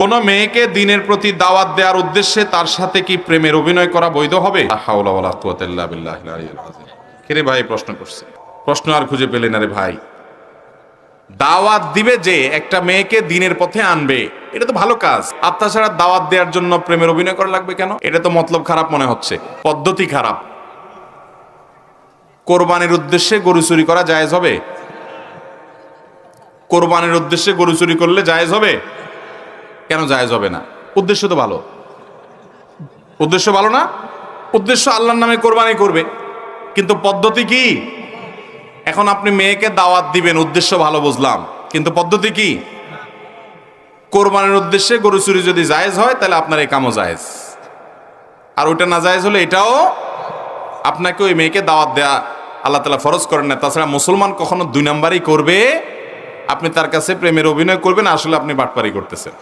কোন মেয়েকে দ্বীনের প্রতি দাওয়াত দেওয়ার উদ্দেশ্যে তার সাথে কি প্রেমের অভিনয় করা বৈধ হবে? লা হাওলা ওয়ালা কুওয়াতা ইল্লা বিল্লাহিল আলিয়্যিল আযীম। কে ভাই প্রশ্ন করছে? প্রশ্ন আর খুঁজে পেলে না রে ভাই। দাওয়াত দিবে যে একটা মেয়েকে দ্বীনের পথে আনবে, এটা তো ভালো কাজ। আর তাছাড়া দাওয়াত দেওয়ার জন্য প্রেমের অভিনয় করা লাগবে কেন? এটা তো মতলব খারাপ মনে হচ্ছে, পদ্ধতি খারাপ। কোরবানির উদ্দেশ্যে গরু চুরি করা জায়েজ হবে? কোরবানির উদ্দেশ্যে গরু চুরি করলে জায়েজ হবে? কেন জায়েজ হবে না? উদ্দেশ্য তো ভালো। উদ্দেশ্য ভালো না? উদ্দেশ্য আল্লাহর নামে কোরবানি করবে, কিন্তু পদ্ধতি কি? এখন আপনি মেয়েকে দাওয়াত দিবেন, উদ্দেশ্য ভালো বুঝলাম, কিন্তু পদ্ধতি কি? কোরবানির উদ্দেশ্যে গরু চুরি যদি জায়েজ হয় তাহলে আপনার এই কামও জায়েজ, আর ওইটা না জায়েজ হলে এটাও। আপনাকে ওই মেয়েকে দাওয়াত দেয়া আল্লাহ তাআলা ফরজ করেন না। তাছাড়া মুসলমান কখনো দুই নাম্বারই করবে। আপনি তার কাছে প্রেমের অভিনয় করবেন, আসলে আপনি বাটপারি করতেছেন।